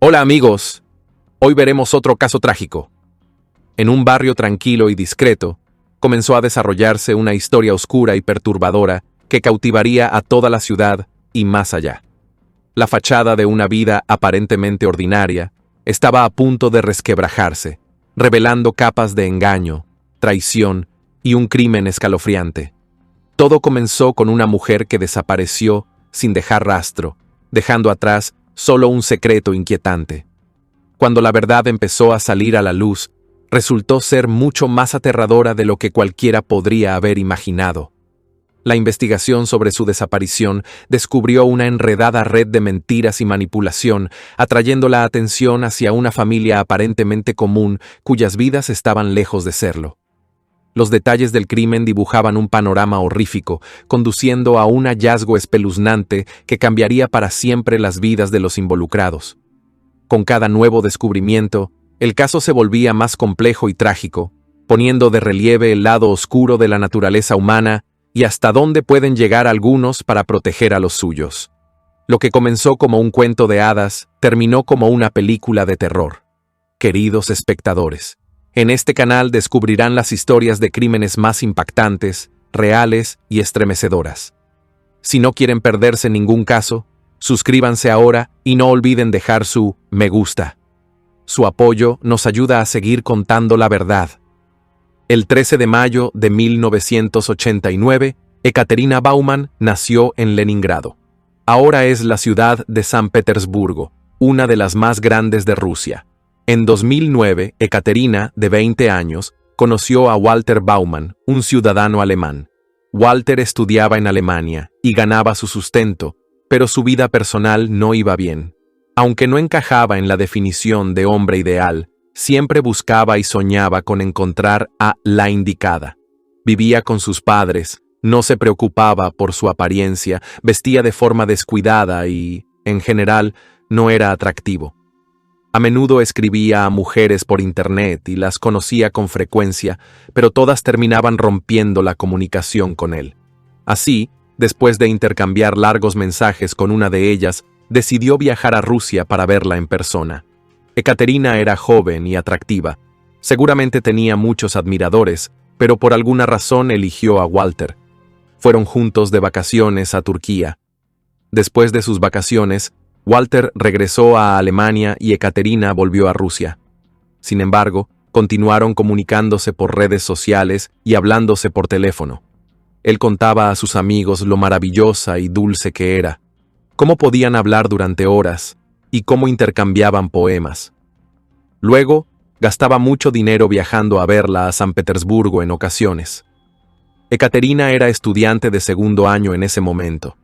Hola amigos, hoy veremos otro caso trágico. En un barrio tranquilo y discreto, comenzó a desarrollarse una historia oscura y perturbadora que cautivaría a toda la ciudad y más allá. La fachada de una vida aparentemente ordinaria estaba a punto de resquebrajarse, revelando capas de engaño, traición y un crimen escalofriante. Todo comenzó con una mujer que desapareció sin dejar rastro, dejando atrás solo un secreto inquietante. Cuando la verdad empezó a salir a la luz, resultó ser mucho más aterradora de lo que cualquiera podría haber imaginado. La investigación sobre su desaparición descubrió una enredada red de mentiras y manipulación, atrayendo la atención hacia una familia aparentemente común cuyas vidas estaban lejos de serlo. Los detalles del crimen dibujaban un panorama horrífico, conduciendo a un hallazgo espeluznante que cambiaría para siempre las vidas de los involucrados. Con cada nuevo descubrimiento, el caso se volvía más complejo y trágico, poniendo de relieve el lado oscuro de la naturaleza humana y hasta dónde pueden llegar algunos para proteger a los suyos. Lo que comenzó como un cuento de hadas terminó como una película de terror. Queridos espectadores, en este canal descubrirán las historias de crímenes más impactantes, reales y estremecedoras. Si no quieren perderse ningún caso, suscríbanse ahora y no olviden dejar su me gusta. Su apoyo nos ayuda a seguir contando la verdad. El 13 de mayo de 1989, Ekaterina Bauman nació en Leningrado. Ahora es la ciudad de San Petersburgo, una de las más grandes de Rusia. En 2009, Ekaterina, de 20 años, conoció a Walter Bauman, un ciudadano alemán. Walter estudiaba en Alemania y ganaba su sustento, pero su vida personal no iba bien. Aunque no encajaba en la definición de hombre ideal, siempre buscaba y soñaba con encontrar a la indicada. Vivía con sus padres, no se preocupaba por su apariencia, vestía de forma descuidada y, en general, no era atractivo. A menudo escribía a mujeres por internet y las conocía con frecuencia, pero todas terminaban rompiendo la comunicación con él. Así, después de intercambiar largos mensajes con una de ellas, decidió viajar a Rusia para verla en persona. Ekaterina era joven y atractiva. Seguramente tenía muchos admiradores, pero por alguna razón eligió a Walter. Fueron juntos de vacaciones a Turquía. Después de sus vacaciones, Walter regresó a Alemania y Ekaterina volvió a Rusia. Sin embargo, continuaron comunicándose por redes sociales y hablándose por teléfono. Él contaba a sus amigos lo maravillosa y dulce que era, cómo podían hablar durante horas y cómo intercambiaban poemas. Luego, gastaba mucho dinero viajando a verla a San Petersburgo en ocasiones. Ekaterina era estudiante de segundo año en ese momento.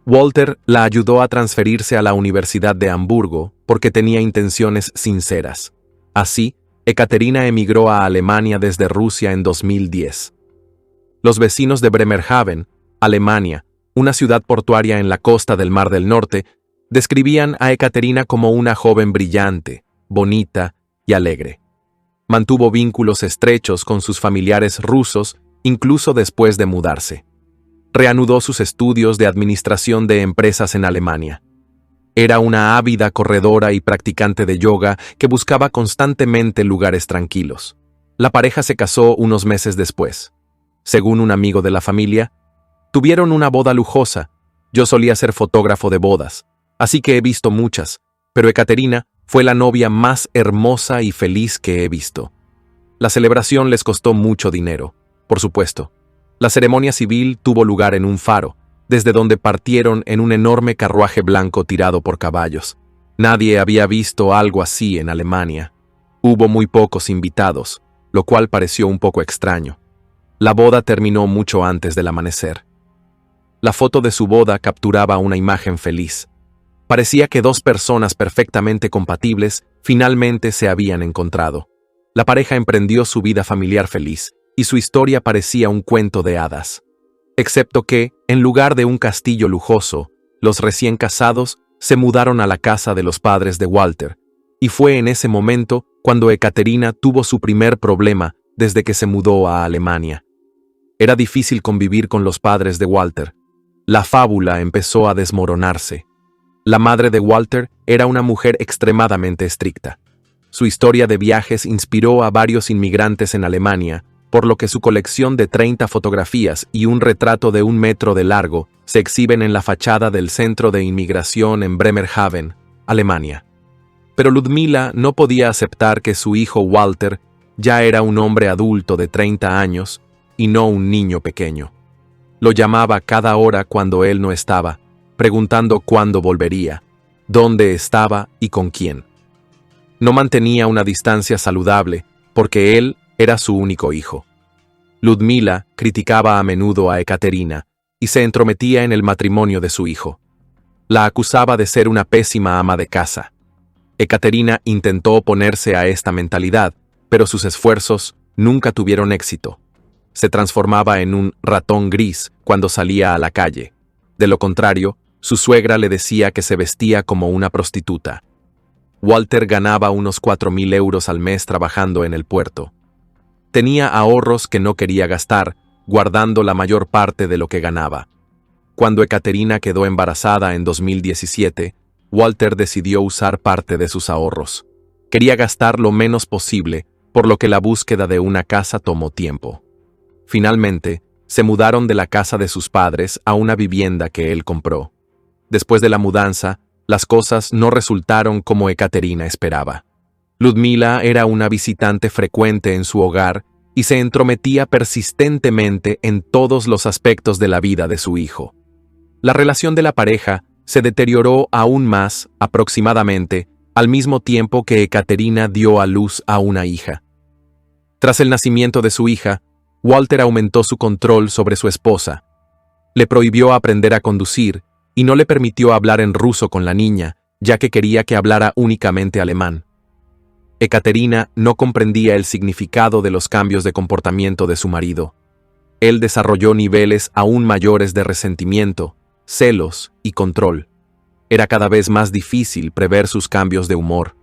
Walter la ayudó a transferirse a la Universidad de Hamburgo porque tenía intenciones sinceras. Así, Ekaterina emigró a Alemania desde Rusia en 2010. Los vecinos de Bremerhaven, Alemania, una ciudad portuaria en la costa del Mar del Norte, describían a Ekaterina como una joven brillante, bonita y alegre. Mantuvo vínculos estrechos con sus familiares rusos incluso después de mudarse. Reanudó sus estudios de administración de empresas en Alemania. Era una ávida corredora y practicante de yoga que buscaba constantemente lugares tranquilos. La pareja se casó unos meses después. Según un amigo de la familia, tuvieron una boda lujosa. Yo solía ser fotógrafo de bodas, así que he visto muchas, pero Ekaterina fue la novia más hermosa y feliz que he visto. La celebración les costó mucho dinero, por supuesto. La ceremonia civil tuvo lugar en un faro, desde donde partieron en un enorme carruaje blanco tirado por caballos. Nadie había visto algo así en Alemania. Hubo muy pocos invitados, lo cual pareció un poco extraño. La boda terminó mucho antes del amanecer. La foto de su boda capturaba una imagen feliz. Parecía que dos personas perfectamente compatibles finalmente se habían encontrado. La pareja emprendió su vida familiar feliz, y su historia parecía un cuento de hadas. Excepto que, en lugar de un castillo lujoso, los recién casados se mudaron a la casa de los padres de Walter, y fue en ese momento cuando Ekaterina tuvo su primer problema desde que se mudó a Alemania. Era difícil convivir con los padres de Walter. La fábula empezó a desmoronarse. La madre de Walter era una mujer extremadamente estricta. Su historia de viajes inspiró a varios inmigrantes en Alemania, por lo que su colección de 30 fotografías y un retrato de 1 metro de largo se exhiben en la fachada del Centro de Inmigración en Bremerhaven, Alemania. Pero Ludmila no podía aceptar que su hijo Walter ya era un hombre adulto de 30 años y no un niño pequeño. Lo llamaba cada hora cuando él no estaba, preguntando cuándo volvería, dónde estaba y con quién. No mantenía una distancia saludable porque él era su único hijo. Ludmila criticaba a menudo a Ekaterina y se entrometía en el matrimonio de su hijo. La acusaba de ser una pésima ama de casa. Ekaterina intentó oponerse a esta mentalidad, pero sus esfuerzos nunca tuvieron éxito. Se transformaba en un ratón gris cuando salía a la calle. De lo contrario, su suegra le decía que se vestía como una prostituta. Walter ganaba unos 4.000 euros al mes trabajando en el puerto. Tenía ahorros que no quería gastar, guardando la mayor parte de lo que ganaba. Cuando Ekaterina quedó embarazada en 2017, Walter decidió usar parte de sus ahorros. Quería gastar lo menos posible, por lo que la búsqueda de una casa tomó tiempo. Finalmente, se mudaron de la casa de sus padres a una vivienda que él compró. Después de la mudanza, las cosas no resultaron como Ekaterina esperaba. Ludmila era una visitante frecuente en su hogar y se entrometía persistentemente en todos los aspectos de la vida de su hijo. La relación de la pareja se deterioró aún más, aproximadamente, al mismo tiempo que Ekaterina dio a luz a una hija. Tras el nacimiento de su hija, Walter aumentó su control sobre su esposa. Le prohibió aprender a conducir y no le permitió hablar en ruso con la niña, ya que quería que hablara únicamente alemán. Ekaterina no comprendía el significado de los cambios de comportamiento de su marido. Él desarrolló niveles aún mayores de resentimiento, celos y control. Era cada vez más difícil prever sus cambios de humor.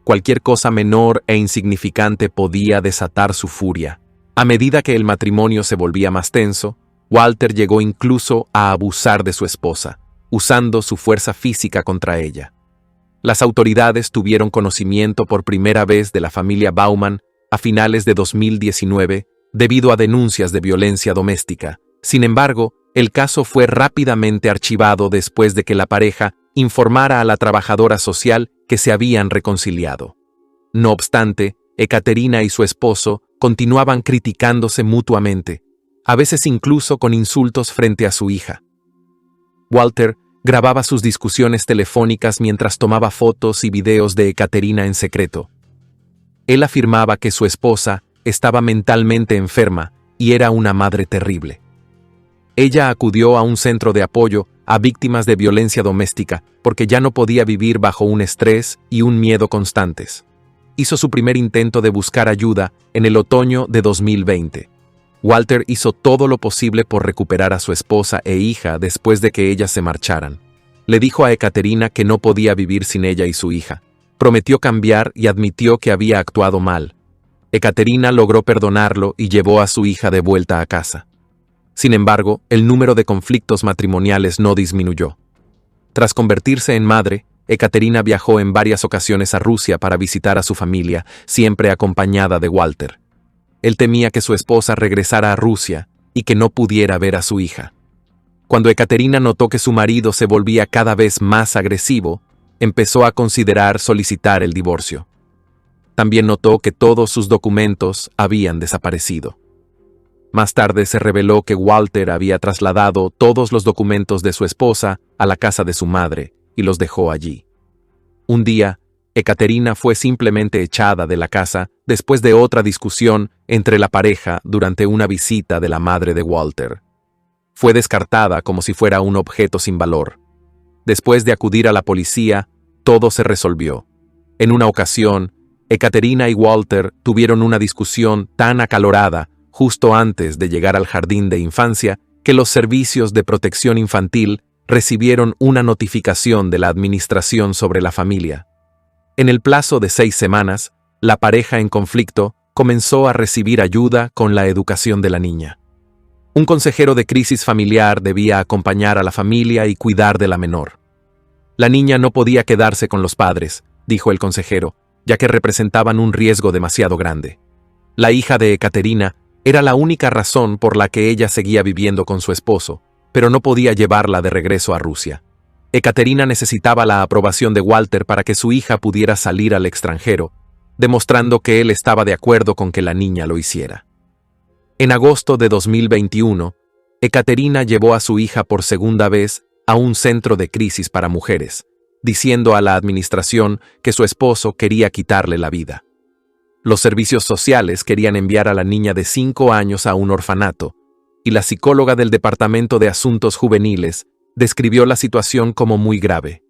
Cualquier cosa menor e insignificante podía desatar su furia. A medida que el matrimonio se volvía más tenso, Walter llegó incluso a abusar de su esposa, usando su fuerza física contra ella. Las autoridades tuvieron conocimiento por primera vez de la familia Baumann a finales de 2019 debido a denuncias de violencia doméstica. Sin embargo, el caso fue rápidamente archivado después de que la pareja informara a la trabajadora social que se habían reconciliado. No obstante, Ekaterina y su esposo continuaban criticándose mutuamente, a veces incluso con insultos frente a su hija. Walter grababa sus discusiones telefónicas mientras tomaba fotos y videos de Ekaterina en secreto. Él afirmaba que su esposa estaba mentalmente enferma y era una madre terrible. Ella acudió a un centro de apoyo a víctimas de violencia doméstica porque ya no podía vivir bajo un estrés y un miedo constantes. Hizo su primer intento de buscar ayuda en el otoño de 2020. Walter hizo todo lo posible por recuperar a su esposa e hija después de que ellas se marcharan. Le dijo a Ekaterina que no podía vivir sin ella y su hija. Prometió cambiar y admitió que había actuado mal. Ekaterina logró perdonarlo y llevó a su hija de vuelta a casa. Sin embargo, el número de conflictos matrimoniales no disminuyó. Tras convertirse en madre, Ekaterina viajó en varias ocasiones a Rusia para visitar a su familia, siempre acompañada de Walter. Él temía que su esposa regresara a Rusia y que no pudiera ver a su hija. Cuando Ekaterina notó que su marido se volvía cada vez más agresivo, empezó a considerar solicitar el divorcio. También notó que todos sus documentos habían desaparecido. Más tarde se reveló que Walter había trasladado todos los documentos de su esposa a la casa de su madre y los dejó allí. Un día, Ekaterina fue simplemente echada de la casa después de otra discusión entre la pareja durante una visita de la madre de Walter. Fue descartada como si fuera un objeto sin valor. Después de acudir a la policía, todo se resolvió. En una ocasión, Ekaterina y Walter tuvieron una discusión tan acalorada justo antes de llegar al jardín de infancia que los servicios de protección infantil recibieron una notificación de la administración sobre la familia. En el plazo de 6 semanas, la pareja en conflicto comenzó a recibir ayuda con la educación de la niña. Un consejero de crisis familiar debía acompañar a la familia y cuidar de la menor. La niña no podía quedarse con los padres, dijo el consejero, ya que representaban un riesgo demasiado grande. La hija de Ekaterina era la única razón por la que ella seguía viviendo con su esposo, pero no podía llevarla de regreso a Rusia. Ekaterina necesitaba la aprobación de Walter para que su hija pudiera salir al extranjero, demostrando que él estaba de acuerdo con que la niña lo hiciera. En agosto de 2021, Ekaterina llevó a su hija por segunda vez a un centro de crisis para mujeres, diciendo a la administración que su esposo quería quitarle la vida. Los servicios sociales querían enviar a la niña de 5 años a un orfanato, y la psicóloga del Departamento de Asuntos Juveniles describió la situación como muy grave.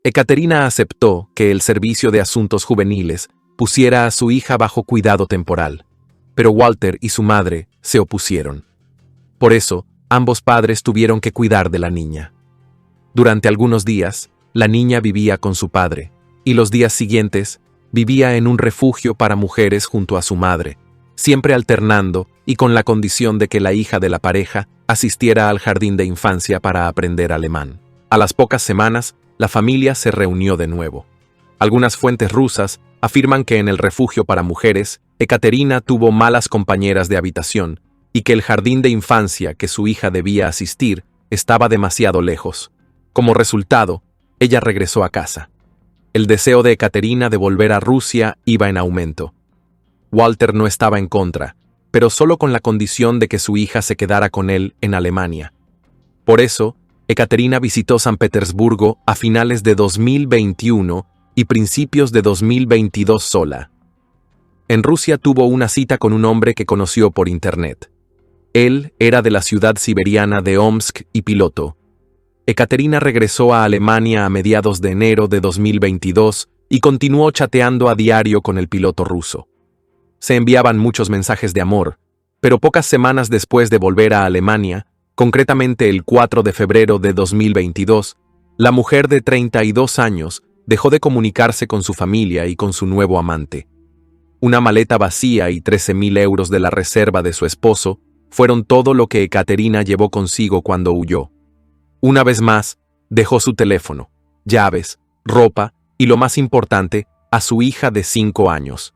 Ekaterina aceptó que el Servicio de Asuntos Juveniles pusiera a su hija bajo cuidado temporal, pero Walter y su madre se opusieron. Por eso, ambos padres tuvieron que cuidar de la niña. Durante algunos días, la niña vivía con su padre, y los días siguientes vivía en un refugio para mujeres junto a su madre, siempre alternando y con la condición de que la hija de la pareja asistiera al jardín de infancia para aprender alemán. A las pocas semanas, la familia se reunió de nuevo. Algunas fuentes rusas afirman que en el refugio para mujeres, Ekaterina tuvo malas compañeras de habitación y que el jardín de infancia que su hija debía asistir estaba demasiado lejos. Como resultado, ella regresó a casa. El deseo de Ekaterina de volver a Rusia iba en aumento. Walter no estaba en contra, pero solo con la condición de que su hija se quedara con él en Alemania. Por eso, Ekaterina visitó San Petersburgo a finales de 2021 y principios de 2022 sola. En Rusia tuvo una cita con un hombre que conoció por internet. Él era de la ciudad siberiana de Omsk y piloto. Ekaterina regresó a Alemania a mediados de enero de 2022 y continuó chateando a diario con el piloto ruso. Se enviaban muchos mensajes de amor, pero pocas semanas después de volver a Alemania, concretamente el 4 de febrero de 2022, la mujer de 32 años dejó de comunicarse con su familia y con su nuevo amante. Una maleta vacía y 13.000 euros de la reserva de su esposo fueron todo lo que Ekaterina llevó consigo cuando huyó. Una vez más, dejó su teléfono, llaves, ropa y, lo más importante, a su hija de 5 años.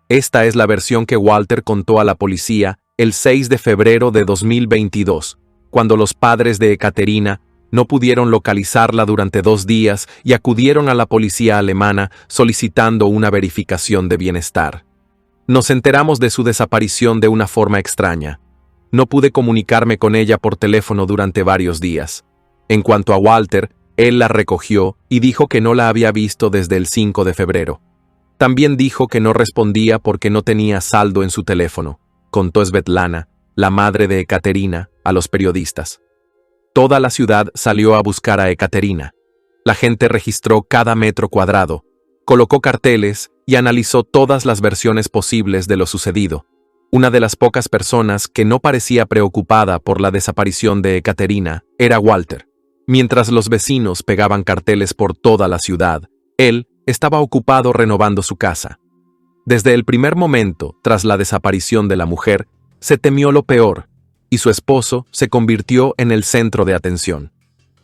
Esta es la versión que Walter contó a la policía el 6 de febrero de 2022, cuando los padres de Ekaterina no pudieron localizarla durante 2 días y acudieron a la policía alemana solicitando una verificación de bienestar. Nos enteramos de su desaparición de una forma extraña. No pude comunicarme con ella por teléfono durante varios días. En cuanto a Walter, él la recogió y dijo que no la había visto desde el 5 de febrero. También dijo que no respondía porque no tenía saldo en su teléfono, contó Svetlana, la madre de Ekaterina, a los periodistas. Toda la ciudad salió a buscar a Ekaterina. La gente registró cada metro cuadrado, colocó carteles y analizó todas las versiones posibles de lo sucedido. Una de las pocas personas que no parecía preocupada por la desaparición de Ekaterina era Walter. Mientras los vecinos pegaban carteles por toda la ciudad, él estaba ocupado renovando su casa. Desde el primer momento, tras la desaparición de la mujer, se temió lo peor, y su esposo se convirtió en el centro de atención.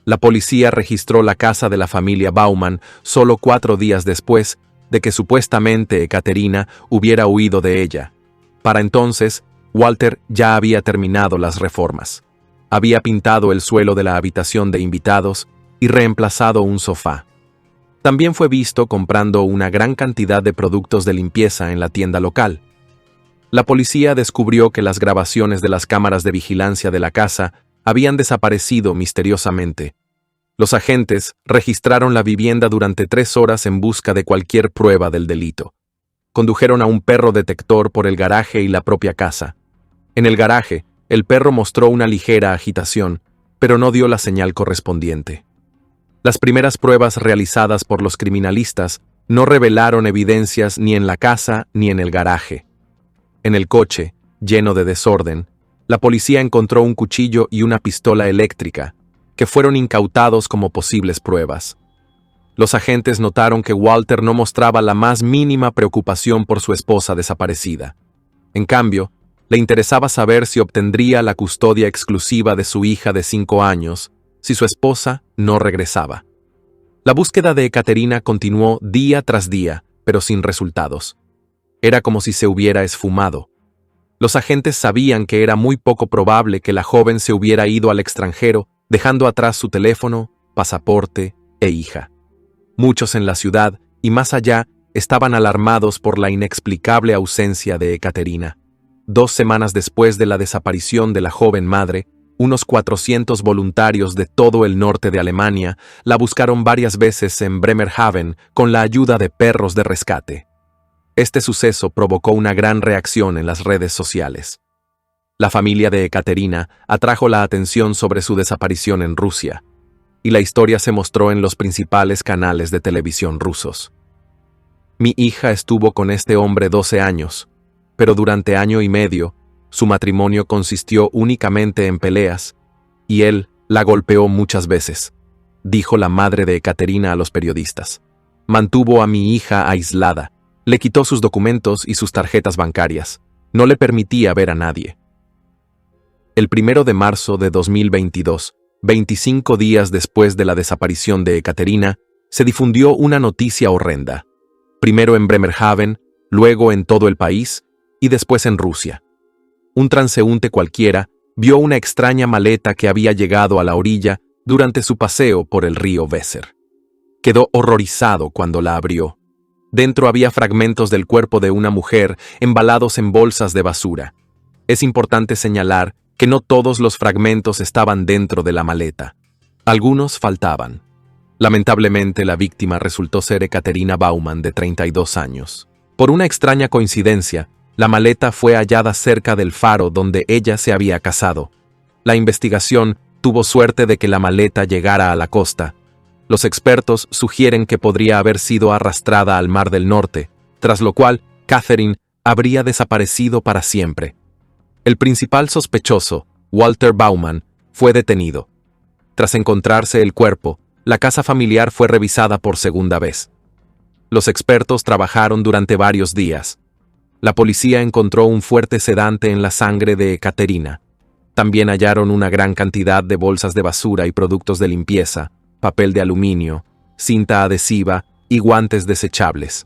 La policía registró la casa de la familia Baumann solo 4 días después de que supuestamente Ekaterina hubiera huido de ella. Para entonces, Walter ya había terminado las reformas. Había pintado el suelo de la habitación de invitados y reemplazado un sofá. También fue visto comprando una gran cantidad de productos de limpieza en la tienda local. La policía descubrió que las grabaciones de las cámaras de vigilancia de la casa habían desaparecido misteriosamente. Los agentes registraron la vivienda durante 3 horas en busca de cualquier prueba del delito. Condujeron a un perro detector por el garaje y la propia casa. En el garaje, el perro mostró una ligera agitación, pero no dio la señal correspondiente. Las primeras pruebas realizadas por los criminalistas no revelaron evidencias ni en la casa ni en el garaje. En el coche, lleno de desorden, la policía encontró un cuchillo y una pistola eléctrica, que fueron incautados como posibles pruebas. Los agentes notaron que Walter no mostraba la más mínima preocupación por su esposa desaparecida. En cambio, le interesaba saber si obtendría la custodia exclusiva de su hija de 5 años si su esposa no regresaba. La búsqueda de Ekaterina continuó día tras día, pero sin resultados. Era como si se hubiera esfumado. Los agentes sabían que era muy poco probable que la joven se hubiera ido al extranjero, dejando atrás su teléfono, pasaporte e hija. Muchos en la ciudad, y más allá, estaban alarmados por la inexplicable ausencia de Ekaterina. 2 semanas después de la desaparición de la joven madre, unos 400 voluntarios de todo el norte de Alemania la buscaron varias veces en Bremerhaven con la ayuda de perros de rescate. Este suceso provocó una gran reacción en las redes sociales. La familia de Ekaterina atrajo la atención sobre su desaparición en Rusia, y la historia se mostró en los principales canales de televisión rusos. Mi hija estuvo con este hombre 12 años, pero durante año y medio, su matrimonio consistió únicamente en peleas, y él la golpeó muchas veces, dijo la madre de Ekaterina a los periodistas. Mantuvo a mi hija aislada, le quitó sus documentos y sus tarjetas bancarias, no le permitía ver a nadie. El 1 de marzo de 2022, 25 días después de la desaparición de Ekaterina, se difundió una noticia horrenda. Primero en Bremerhaven, luego en todo el país y después en Rusia. Un transeúnte cualquiera vio una extraña maleta que había llegado a la orilla durante su paseo por el río Weser. Quedó horrorizado cuando la abrió. Dentro había fragmentos del cuerpo de una mujer embalados en bolsas de basura. Es importante señalar que no todos los fragmentos estaban dentro de la maleta. Algunos faltaban. Lamentablemente, la víctima resultó ser Ekaterina Baumann, de 32 años. Por una extraña coincidencia, la maleta fue hallada cerca del faro donde ella se había casado. La investigación tuvo suerte de que la maleta llegara a la costa. Los expertos sugieren que podría haber sido arrastrada al Mar del Norte, tras lo cual Catherine habría desaparecido para siempre. El principal sospechoso, Walter Baumann, fue detenido. Tras encontrarse el cuerpo, la casa familiar fue revisada por segunda vez. Los expertos trabajaron durante varios días. La policía encontró un fuerte sedante en la sangre de Ekaterina. También hallaron una gran cantidad de bolsas de basura y productos de limpieza, papel de aluminio, cinta adhesiva y guantes desechables.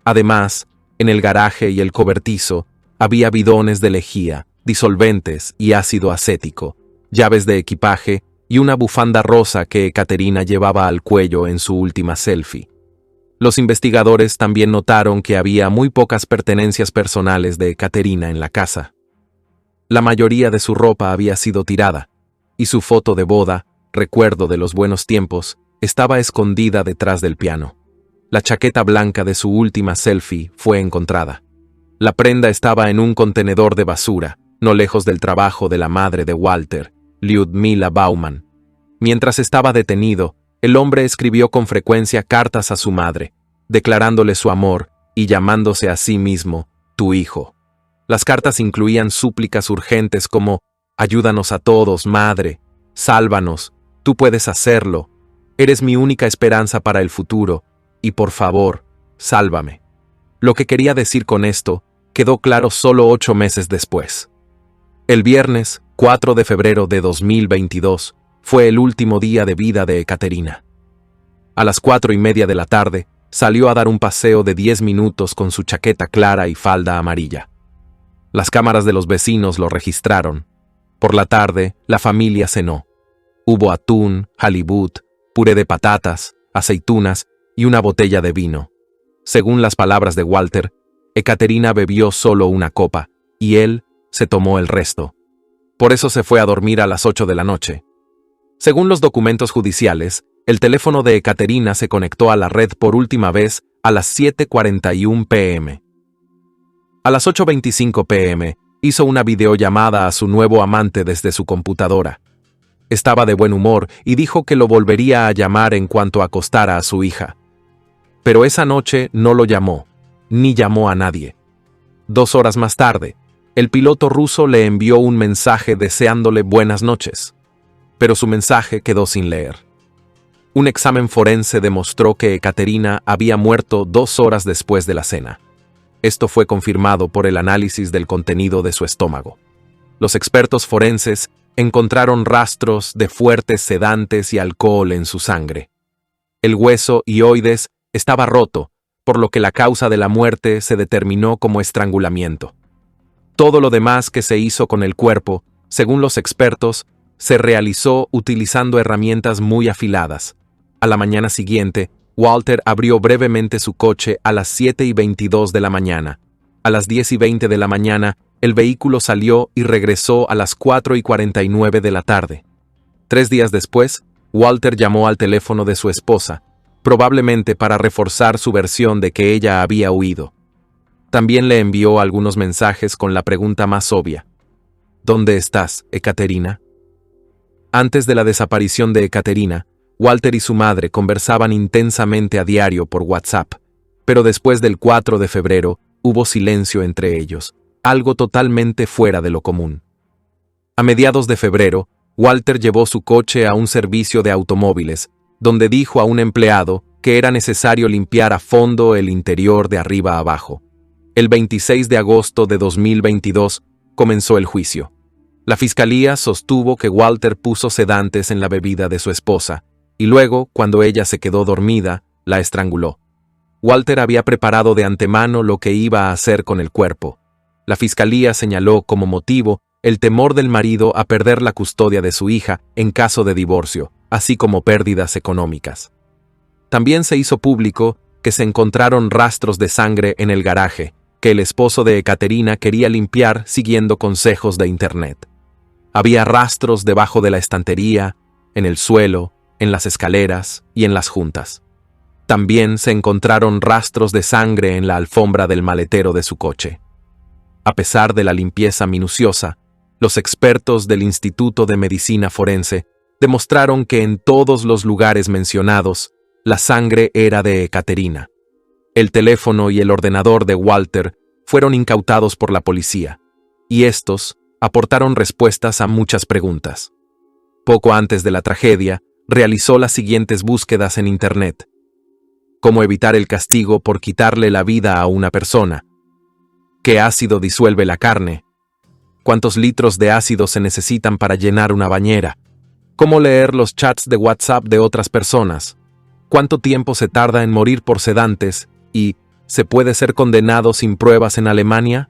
Además, en el garaje y el cobertizo había bidones de lejía, disolventes y ácido acético, llaves de equipaje y una bufanda rosa que Ekaterina llevaba al cuello en su última selfie. Los investigadores también notaron que había muy pocas pertenencias personales de Ekaterina en la casa. La mayoría de su ropa había sido tirada, y su foto de boda, recuerdo de los buenos tiempos, estaba escondida detrás del piano. La chaqueta blanca de su última selfie fue encontrada. La prenda estaba en un contenedor de basura, no lejos del trabajo de la madre de Walter, Lyudmila Baumann. Mientras estaba detenido, el hombre escribió con frecuencia cartas a su madre, declarándole su amor y llamándose a sí mismo tu hijo. Las cartas incluían súplicas urgentes como «Ayúdanos a todos, madre, sálvanos, tú puedes hacerlo, eres mi única esperanza para el futuro, y por favor, sálvame». Lo que quería decir con esto quedó claro solo 8 meses después. El viernes, 4 de febrero de 2022, fue el último día de vida de Ekaterina. A las 4:30 de la tarde, salió a dar un paseo de 10 minutos con su chaqueta clara y falda amarilla. Las cámaras de los vecinos lo registraron. Por la tarde, la familia cenó. Hubo atún, halibut, puré de patatas, aceitunas y una botella de vino. Según las palabras de Walter, Ekaterina bebió solo una copa, y él se tomó el resto. Por eso se fue a dormir a las 8 de la noche. Según los documentos judiciales, el teléfono de Ekaterina se conectó a la red por última vez a las 7:41 p.m. A las 8:25 p.m. hizo una videollamada a su nuevo amante desde su computadora. Estaba de buen humor y dijo que lo volvería a llamar en cuanto acostara a su hija. Pero esa noche no lo llamó, ni llamó a nadie. 2 horas más tarde, el piloto ruso le envió un mensaje deseándole buenas noches. Pero su mensaje quedó sin leer. Un examen forense demostró que Ekaterina había muerto 2 horas después de la cena. Esto fue confirmado por el análisis del contenido de su estómago. Los expertos forenses encontraron rastros de fuertes sedantes y alcohol en su sangre. El hueso hioides estaba roto, por lo que la causa de la muerte se determinó como estrangulamiento. Todo lo demás que se hizo con el cuerpo, según los expertos, se realizó utilizando herramientas muy afiladas. A la mañana siguiente, Walter abrió brevemente su coche a las 7:22 de la mañana. A las 10:20 de la mañana, el vehículo salió y regresó a las 4:49 de la tarde. 3 días después, Walter llamó al teléfono de su esposa, probablemente para reforzar su versión de que ella había huido. También le envió algunos mensajes con la pregunta más obvia: ¿Dónde estás, Ekaterina? Antes de la desaparición de Ekaterina, Walter y su madre conversaban intensamente a diario por WhatsApp, pero después del 4 de febrero hubo silencio entre ellos, algo totalmente fuera de lo común. A mediados de febrero, Walter llevó su coche a un servicio de automóviles, donde dijo a un empleado que era necesario limpiar a fondo el interior de arriba a abajo. El 26 de agosto de 2022 comenzó el juicio. La fiscalía sostuvo que Walter puso sedantes en la bebida de su esposa, y luego, cuando ella se quedó dormida, la estranguló. Walter había preparado de antemano lo que iba a hacer con el cuerpo. La fiscalía señaló como motivo el temor del marido a perder la custodia de su hija en caso de divorcio, así como pérdidas económicas. También se hizo público que se encontraron rastros de sangre en el garaje, que el esposo de Ekaterina quería limpiar siguiendo consejos de Internet. Había rastros debajo de la estantería, en el suelo, en las escaleras y en las juntas. También se encontraron rastros de sangre en la alfombra del maletero de su coche. A pesar de la limpieza minuciosa, los expertos del Instituto de Medicina Forense demostraron que en todos los lugares mencionados, la sangre era de Ekaterina. El teléfono y el ordenador de Walter fueron incautados por la policía, y estos aportaron respuestas a muchas preguntas. Poco antes de la tragedia, realizó las siguientes búsquedas en Internet: ¿Cómo evitar el castigo por quitarle la vida a una persona? ¿Qué ácido disuelve la carne? ¿Cuántos litros de ácido se necesitan para llenar una bañera? ¿Cómo leer los chats de WhatsApp de otras personas? ¿Cuánto tiempo se tarda en morir por sedantes? ¿Y se puede ser condenado sin pruebas en Alemania?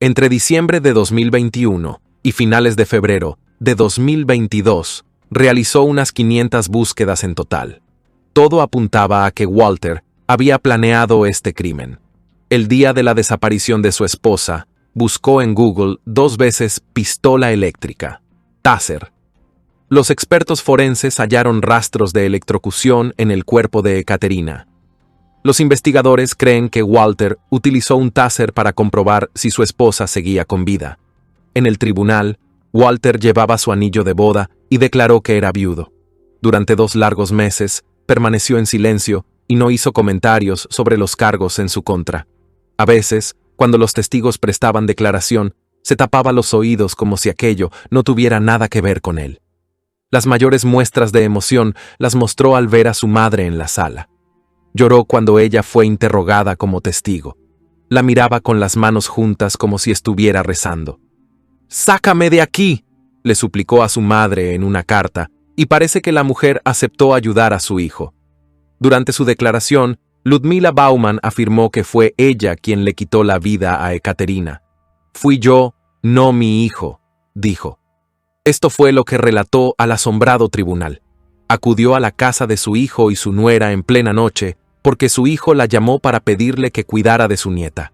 Entre diciembre de 2021 y finales de febrero de 2022, realizó unas 500 búsquedas en total. Todo apuntaba a que Walter había planeado este crimen. El día de la desaparición de su esposa, buscó en Google 2 veces pistola eléctrica, Taser. Los expertos forenses hallaron rastros de electrocución en el cuerpo de Ekaterina. Los investigadores creen que Walter utilizó un Taser para comprobar si su esposa seguía con vida. En el tribunal, Walter llevaba su anillo de boda y declaró que era viudo. Durante 2 largos meses, permaneció en silencio y no hizo comentarios sobre los cargos en su contra. A veces, cuando los testigos prestaban declaración, se tapaba los oídos como si aquello no tuviera nada que ver con él. Las mayores muestras de emoción las mostró al ver a su madre en la sala. Lloró cuando ella fue interrogada como testigo. La miraba con las manos juntas como si estuviera rezando. «¡Sácame de aquí!», le suplicó a su madre en una carta, y parece que la mujer aceptó ayudar a su hijo. Durante su declaración, Ludmila Baumann afirmó que fue ella quien le quitó la vida a Ekaterina. «Fui yo, no mi hijo», dijo. Esto fue lo que relató al asombrado tribunal. Acudió a la casa de su hijo y su nuera en plena noche porque su hijo la llamó para pedirle que cuidara de su nieta.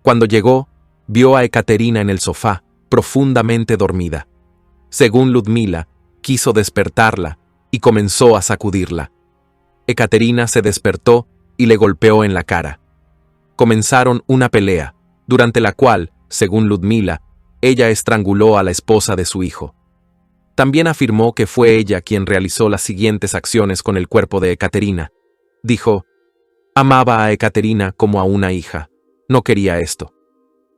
Cuando llegó, vio a Ekaterina en el sofá, profundamente dormida. Según Ludmila, quiso despertarla y comenzó a sacudirla. Ekaterina se despertó y le golpeó en la cara. Comenzaron una pelea, durante la cual, según Ludmila, ella estranguló a la esposa de su hijo. También afirmó que fue ella quien realizó las siguientes acciones con el cuerpo de Ekaterina. Dijo: «Amaba a Ekaterina como a una hija. No quería esto».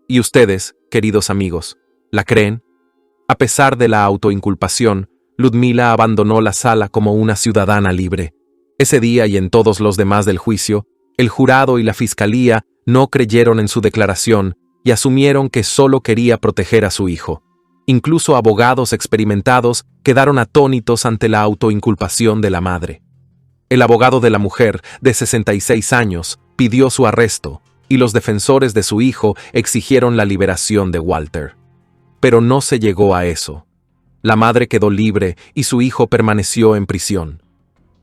¿Y ustedes, queridos amigos, la creen? A pesar de la autoinculpación, Ludmila abandonó la sala como una ciudadana libre. Ese día y en todos los demás del juicio, el jurado y la fiscalía no creyeron en su declaración y asumieron que solo quería proteger a su hijo. Incluso abogados experimentados quedaron atónitos ante la autoinculpación de la madre. El abogado de la mujer, de 66 años, pidió su arresto, y los defensores de su hijo exigieron la liberación de Walter. Pero no se llegó a eso. La madre quedó libre y su hijo permaneció en prisión.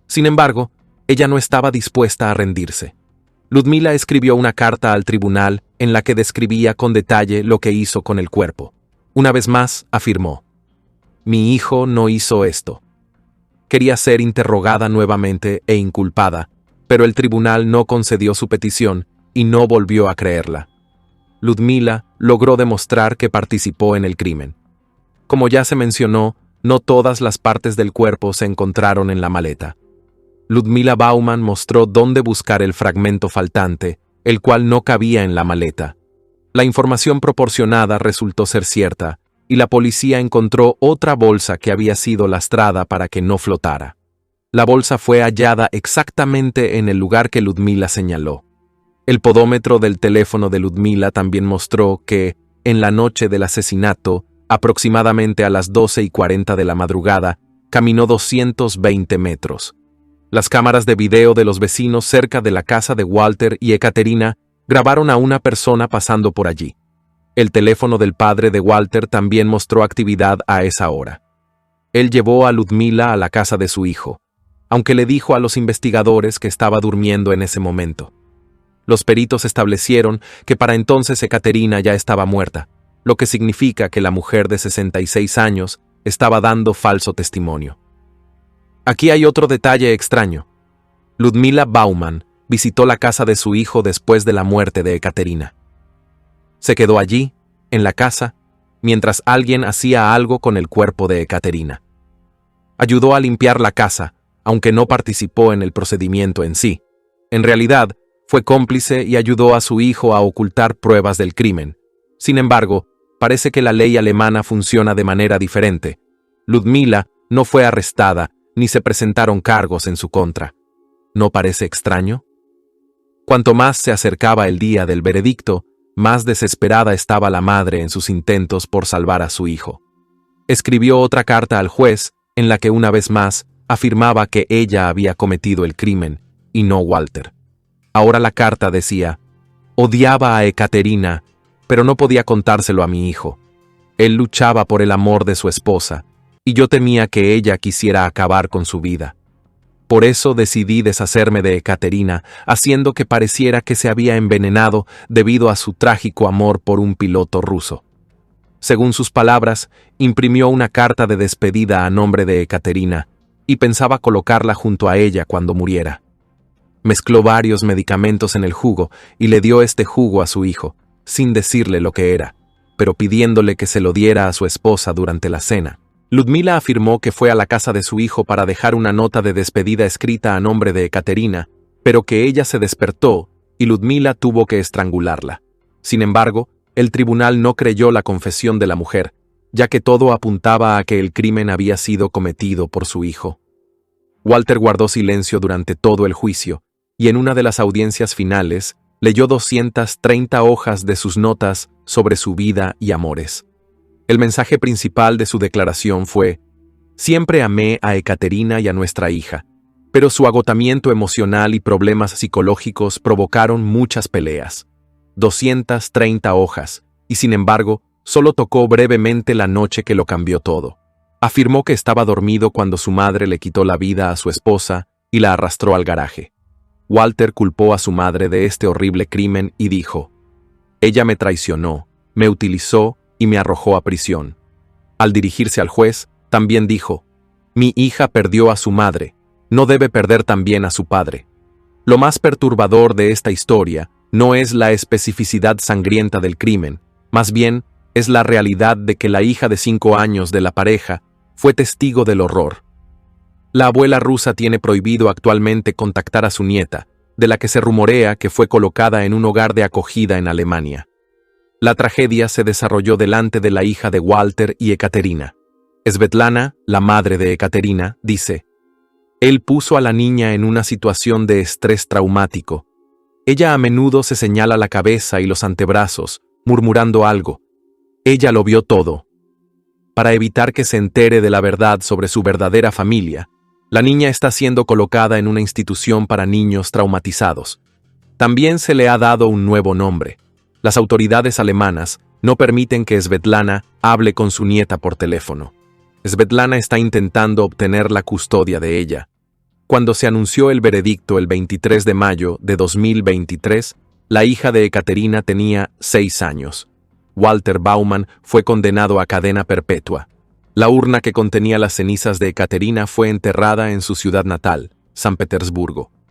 Sin embargo, ella no estaba dispuesta a rendirse. Ludmila escribió una carta al tribunal en la que describía con detalle lo que hizo con el cuerpo. Una vez más, afirmó: «Mi hijo no hizo esto». Quería ser interrogada nuevamente e inculpada, pero el tribunal no concedió su petición y no volvió a creerla. Ludmila logró demostrar que participó en el crimen. Como ya se mencionó, no todas las partes del cuerpo se encontraron en la maleta. Ludmila Baumann mostró dónde buscar el fragmento faltante, el cual no cabía en la maleta. La información proporcionada resultó ser cierta, y la policía encontró otra bolsa que había sido lastrada para que no flotara. La bolsa fue hallada exactamente en el lugar que Ludmila señaló. El podómetro del teléfono de Ludmila también mostró que, en la noche del asesinato, aproximadamente a las 12:40 de la madrugada, caminó 220 metros. Las cámaras de video de los vecinos cerca de la casa de Walter y Ekaterina grabaron a una persona pasando por allí. El teléfono del padre de Walter también mostró actividad a esa hora. Él llevó a Ludmila a la casa de su hijo, aunque le dijo a los investigadores que estaba durmiendo en ese momento. Los peritos establecieron que para entonces Ekaterina ya estaba muerta, lo que significa que la mujer de 66 años estaba dando falso testimonio. Aquí hay otro detalle extraño. Ludmila Baumann visitó la casa de su hijo después de la muerte de Ekaterina. Se quedó allí, en la casa, mientras alguien hacía algo con el cuerpo de Ekaterina. Ayudó a limpiar la casa, aunque no participó en el procedimiento en sí. En realidad, fue cómplice y ayudó a su hijo a ocultar pruebas del crimen. Sin embargo, parece que la ley alemana funciona de manera diferente. Ludmila no fue arrestada ni se presentaron cargos en su contra. ¿No parece extraño? Cuanto más se acercaba el día del veredicto, más desesperada estaba la madre en sus intentos por salvar a su hijo. Escribió otra carta al juez en la que una vez más afirmaba que ella había cometido el crimen y no Walter. Ahora la carta decía: «Odiaba a Ekaterina, pero no podía contárselo a mi hijo. Él luchaba por el amor de su esposa, y yo temía que ella quisiera acabar con su vida. Por eso decidí deshacerme de Ekaterina, haciendo que pareciera que se había envenenado debido a su trágico amor por un piloto ruso». Según sus palabras, imprimió una carta de despedida a nombre de Ekaterina y pensaba colocarla junto a ella cuando muriera. Mezcló varios medicamentos en el jugo y le dio este jugo a su hijo, sin decirle lo que era, pero pidiéndole que se lo diera a su esposa durante la cena. Ludmila afirmó que fue a la casa de su hijo para dejar una nota de despedida escrita a nombre de Ekaterina, pero que ella se despertó y Ludmila tuvo que estrangularla. Sin embargo, el tribunal no creyó la confesión de la mujer, ya que todo apuntaba a que el crimen había sido cometido por su hijo. Walter guardó silencio durante todo el juicio, y en una de las audiencias finales leyó 230 hojas de sus notas sobre su vida y amores. El mensaje principal de su declaración fue: «Siempre amé a Ekaterina y a nuestra hija, pero su agotamiento emocional y problemas psicológicos provocaron muchas peleas». 230 hojas, y sin embargo, solo tocó brevemente la noche que lo cambió todo. Afirmó que estaba dormido cuando su madre le quitó la vida a su esposa y la arrastró al garaje. Walter culpó a su madre de este horrible crimen y dijo: «Ella me traicionó, me utilizó y me arrojó a prisión». Al dirigirse al juez, también dijo: «Mi hija perdió a su madre, no debe perder también a su padre». Lo más perturbador de esta historia no es la especificidad sangrienta del crimen, más bien es la realidad de que la hija de 5 años de la pareja fue testigo del horror. La abuela rusa tiene prohibido actualmente contactar a su nieta, de la que se rumorea que fue colocada en un hogar de acogida en Alemania. La tragedia se desarrolló delante de la hija de Walter y Ekaterina. Svetlana, la madre de Ekaterina, dice: «Él puso a la niña en una situación de estrés traumático. Ella a menudo se señala la cabeza y los antebrazos, murmurando algo. Ella lo vio todo. Para evitar que se entere de la verdad sobre su verdadera familia, La niña está siendo colocada en una institución para niños traumatizados. También se le ha dado un nuevo nombre. Las autoridades alemanas no permiten que Svetlana hable con su nieta por teléfono. Svetlana está intentando obtener la custodia de ella. Cuando se anunció el veredicto el 23 de mayo de 2023, la hija de Ekaterina tenía 6 años. Walter Baumann fue condenado a cadena perpetua. La urna que contenía las cenizas de Ekaterina fue enterrada en su ciudad natal, San Petersburgo.